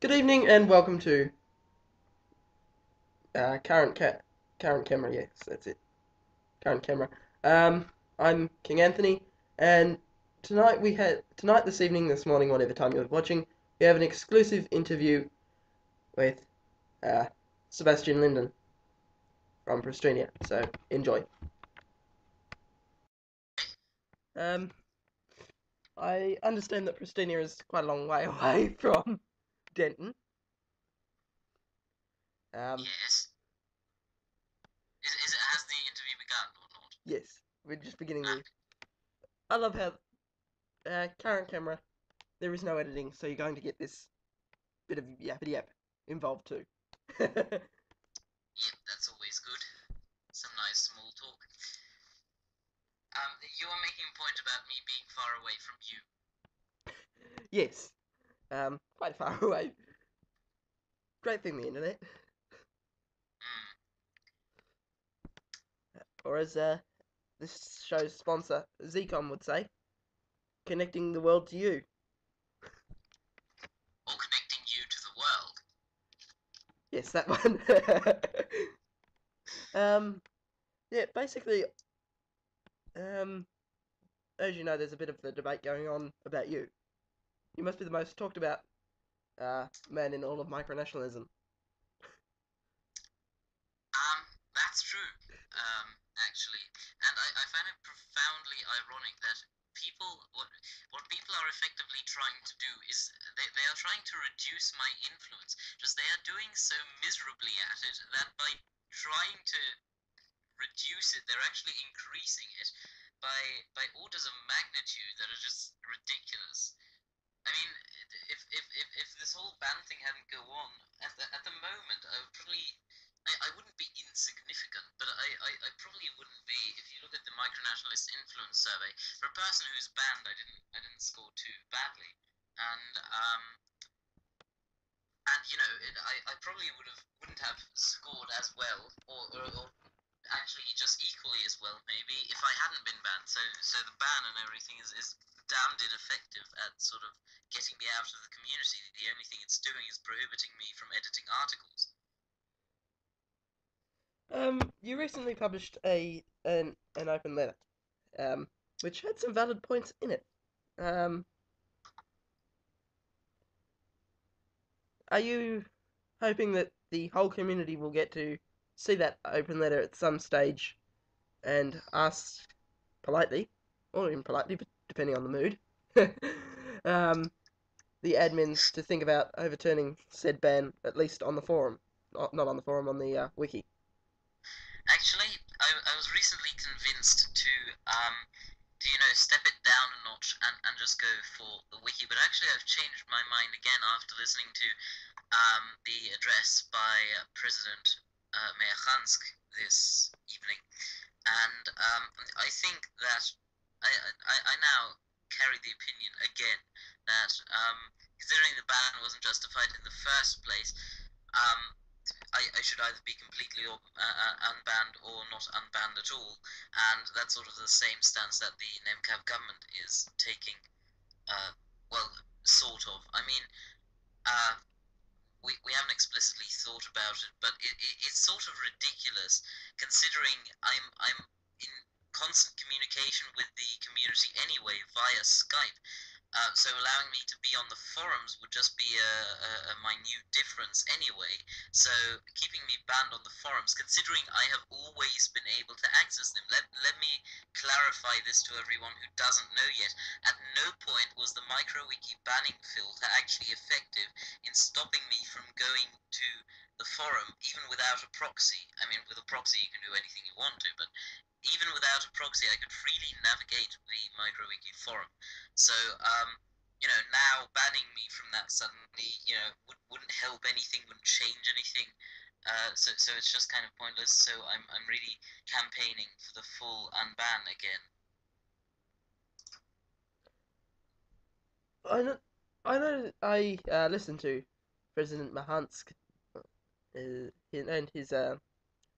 Good evening and welcome to current camera. Yes, that's it. Current camera. I'm King Anthony, and this evening, this morning, whatever time you're watching, we have an exclusive interview with uh, Sebastian Linden from Pristina. So enjoy. Um, I understand that Pristina is quite a long way away from Denton. Yes. Has the interview begun or not? Yes, we're just beginning Ah, the. I love how current camera. There is no editing, so you're going to get this bit of yappity yap involved too. yep, that's always good. Some nice small talk. You were making a point about me being far away from you. Yes, quite far away. Great thing, the internet. Hmm. Or as this show's sponsor, Zcom, would say, connecting the world to you. Or connecting you to the world. Yes, that one. Yeah, basically, um, as you know, there's a bit of the debate going on about you. You must be the most talked about man in all of micronationalism. That's true. Actually, and I find it profoundly ironic that what people are effectively trying to do is they are trying to reduce my influence. Just they are doing so miserably at it that by trying to reduce it, they're actually increasing it by orders of magnitude that are just ridiculous. I mean, if this whole ban thing hadn't go on at the moment, I would probably I wouldn't be insignificant, but I probably wouldn't be. If you look at the micronationalist influence survey, for a person who's banned, I didn't score too badly, and I probably wouldn't have scored as well, or actually just equally as well maybe if I hadn't been banned. So the ban and everything is damned ineffective at sort of getting me out of the community. The only thing it's doing is prohibiting me from editing articles. You recently published an open letter, which had some valid points in it. Um, are you hoping that the whole community will get to see that open letter at some stage and ask politely, or impolitely, but depending on the mood, um, the admins to think about overturning said ban, at least on the forum, not on the forum, on the wiki? Actually, I was recently convinced to step it down a notch and just go for the wiki. But actually, I've changed my mind again after listening to the address by President Meakhansk this evening. And I think that I now carry the opinion again that considering the ban wasn't justified in the first place, um, I should either be completely unbanned or not unbanned at all, and that's sort of the same stance that the NEMCAV government is taking. Uh, well, sort of. I mean, uh, we haven't explicitly thought about it, but it's sort of ridiculous considering I'm in constant communication with the community anyway via Skype. So allowing me to be on the forums would just be a minute difference anyway. So keeping me banned on the forums, considering I have always been able to access them. Let me clarify this to everyone who doesn't know yet. At no point was the MicroWiki banning filter actually effective in stopping me from going to the forum, even without a proxy. I mean, with a proxy you can do anything you want to, but even without a proxy, I could freely navigate the MicroWiki forum. So, now banning me from that suddenly, wouldn't help anything, wouldn't change anything. So it's just kind of pointless. So I'm really campaigning for the full unban again. I listened to President Mahansk and his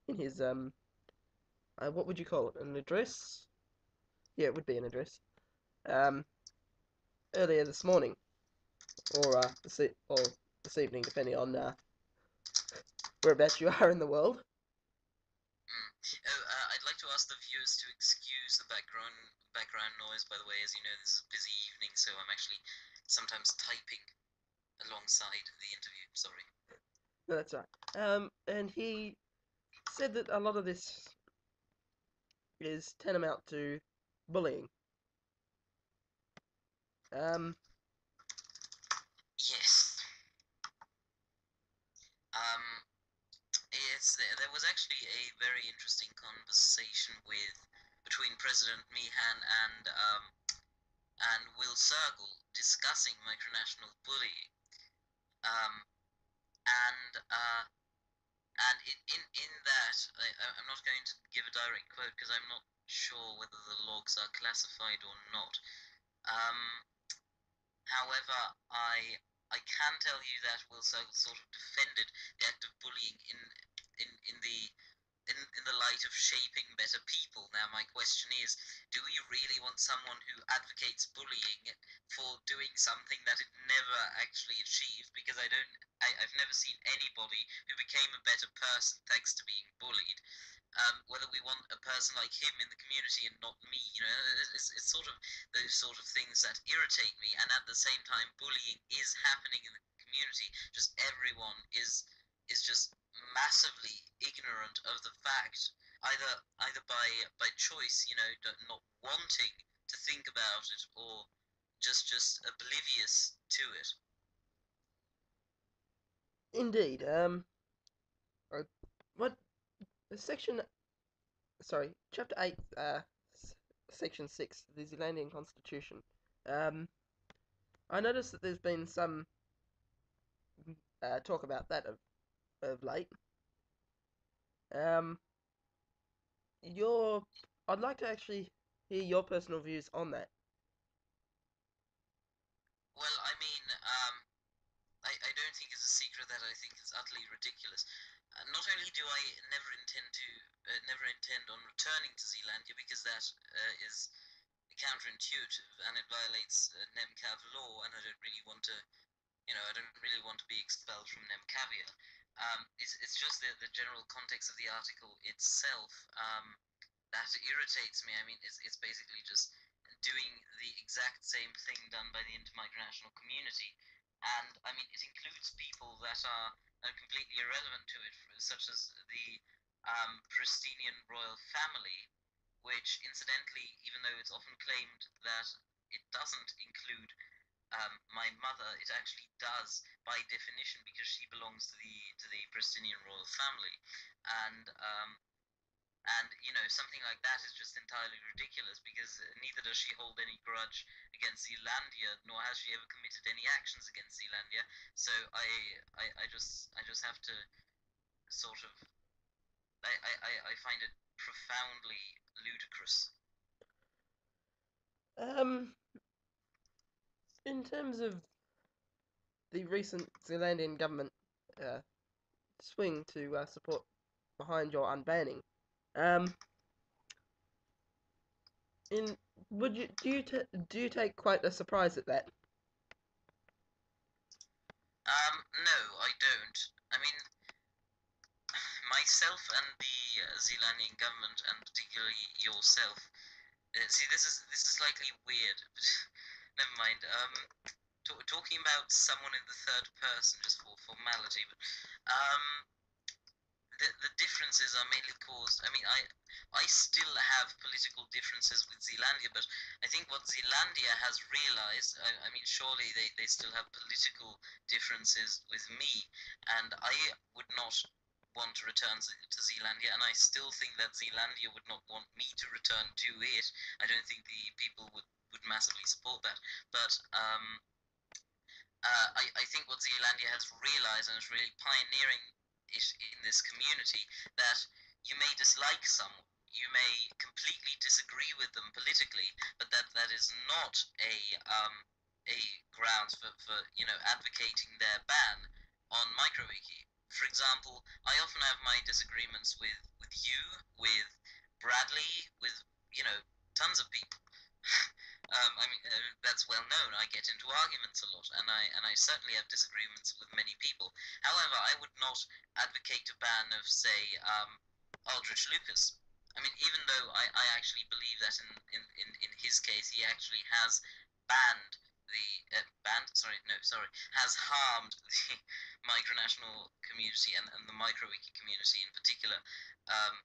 in his what would you call it, an address? Yeah, it would be an address. Um, Earlier this morning, or this evening, depending on whereabouts you are in the world. Oh, I'd like to ask the viewers to excuse the background noise. By the way, as you know, this is a busy evening, so I'm actually sometimes typing alongside the interview. Sorry. No, that's right. And he said that a lot of this is tantamount to bullying. Um, Yes. Um, yes. There was actually a very interesting conversation between President Meehan and Will Sergel discussing micronational bullying. Um, and in that, I'm not going to give a direct quote because I'm not sure whether the logs are classified or not. Um, However, I can tell you that Will Sergel sort of defended the act of bullying in the in the light of shaping better people. Now, my question is, do we really want someone who advocates bullying for doing something that it never actually achieved? Because I've never seen anybody who became a better person thanks to being bullied. Whether we want a person like him in the community and not me, it's sort of those sort of things that irritate me. And at the same time, bullying is happening in the community. Just everyone is just massively ignorant of the fact, either by choice, not wanting to think about it, or just oblivious to it. Indeed. What section? Sorry, chapter 8. Section 6, the Zealandian Constitution. Um, I noticed that there's been some talk about that of late. Um, your, I'd like to actually hear your personal views on that. Well, I mean, I don't think it's a secret that I think it's utterly ridiculous. Not only do I never intend on returning to Zealandia, because that is counterintuitive and it violates NEMCAV law, and I don't really want to be expelled from NEMCAVIA. It's just the general context of the article itself that irritates me. I mean, it's basically just doing the exact same thing done by the intermicronational community. And I mean, it includes people that are completely irrelevant to it, such as the Pristinian royal family, which incidentally, even though it's often claimed that it doesn't include my mother, it actually does by definition, because she belongs to the Pristinian royal family. And something like that is just entirely ridiculous, because neither does she hold any grudge against Zealandia, nor has she ever committed any actions against Zealandia. So I just have to sort of I find it profoundly ludicrous. Um, in terms of the recent Zealandian government uh, swing to support behind your unbanning, um, in would you do you take quite a surprise at that? No, I don't. I mean, myself and the Zealandian government, and particularly yourself. See, this is slightly weird, but never mind. Talking about someone in the third person just for formality, but the differences are mainly caused. I mean, I still have political differences with Zealandia, but I think what Zealandia has realized, I mean, surely they still have political differences with me, and I would not want to return to Zealandia, and I still think that Zealandia would not want me to return to it. I don't think the people would massively support that, but I think what Zealandia has realized, and is really pioneering it in this community, that you may dislike someone, you may completely disagree with them politically, but that is not a grounds for advocating their ban on microwiki. For example, I often have my disagreements with you, with Bradley, with tons of people. I mean, that's well known. I I get into arguments a lot, and I certainly have disagreements with many people. However, I would not advocate a ban of, say, Aldrich Lucas. I mean, even though I actually believe that in his case he actually has banned has harmed the micronational community and the microwiki community in particular. Um,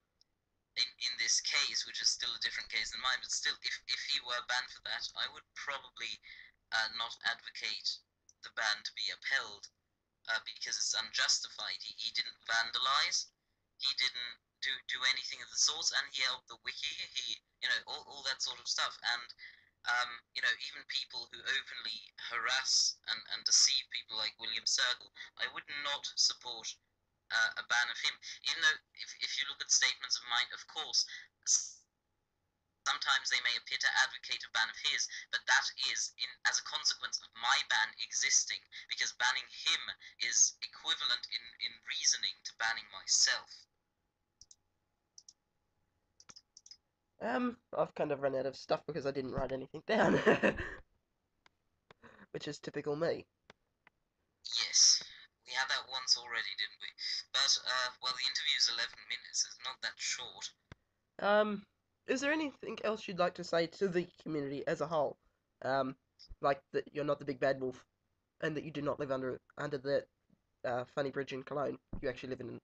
in this case, which is still a different case than mine, but still, if he were banned for that, I would probably not advocate the ban to be upheld because it's unjustified. He didn't vandalize, he didn't do anything of the sort, and he helped the wiki. He, all that sort of stuff, and even people who openly harass and deceive people like William Circle, I would not support a ban of him. Even though, if you look at statements of mine, of course, sometimes they may appear to advocate a ban of his, but that is as a consequence of my ban existing, because banning him is equivalent in reasoning to banning myself. I've kind of run out of stuff because I didn't write anything down, which is typical me. Yes, we had that once already, didn't we? But, well, the interview's 11 minutes, it's not that short. Is there anything else you'd like to say to the community as a whole? Like that you're not the big bad wolf, and that you do not live under the funny bridge in Cologne. You actually live in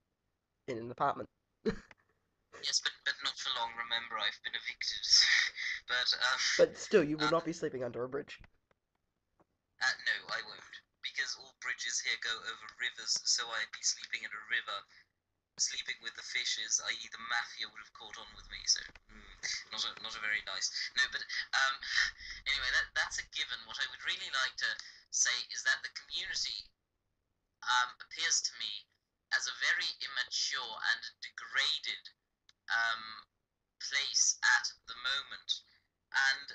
an apartment. Yes, but not for long. Remember, I've been evicted. But still, you will not be sleeping under a bridge. No, I won't, because all bridges here go over rivers, so I'd be sleeping in a river, sleeping with the fishes, i.e. the mafia would have caught on with me, so not a very nice. No, but anyway, that's a given. What I would really like to say is that the community appears to me as a very immature and degraded place at the moment, and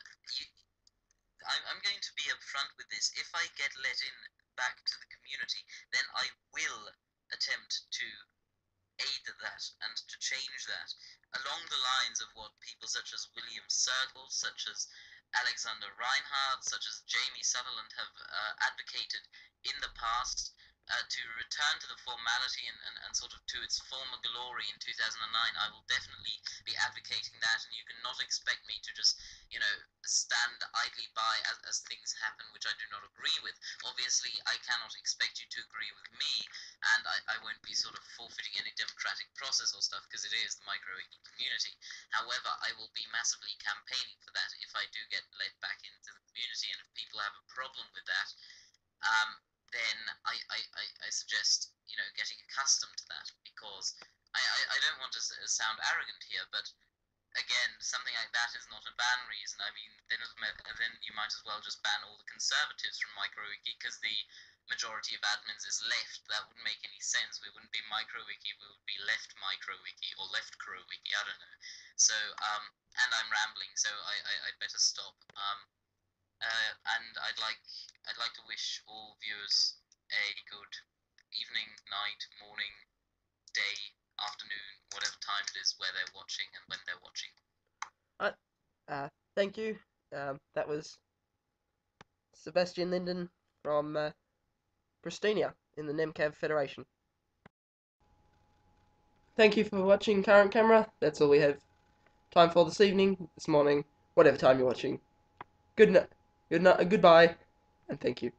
I'm going to be upfront with this. If I get let in back to the community, then I will attempt to aid that and to change that along the lines of what people such as William Circle, such as Alexander Reinhardt, such as Jamie Sutherland have advocated in the past, to return to the formality and sort of to its former glory in 2009. I will definitely be advocating that, and you cannot expect me to just, stand idly by as things happen which I do not agree with. Obviously, I cannot expect you to agree with me, and I won't be sort of forfeiting any democratic process or stuff, because it is the micro-wiki community. However, I will be massively campaigning for that if I do get let back into the community, and if people have a problem with that, then I suggest, getting accustomed to that, because I don't want to sound arrogant here, but again, something like that is not a ban reason. I mean, then you might as well just ban all the conservatives from MicroWiki, because the majority of admins is left. That wouldn't make any sense. We wouldn't be MicroWiki, we would be left MicroWiki, or left CrowWiki, I don't know. So, and I'm rambling, so I'd better stop. And I'd like to wish all viewers a good evening, night, morning, day, afternoon, whatever time it is where they're watching and when they're watching. Thank you. That was Sebastian Linden from Pristina in the NemCav Federation. Thank you for watching Current Camera. That's all we have time for this evening, this morning, whatever time you're watching. Goodbye, and thank you.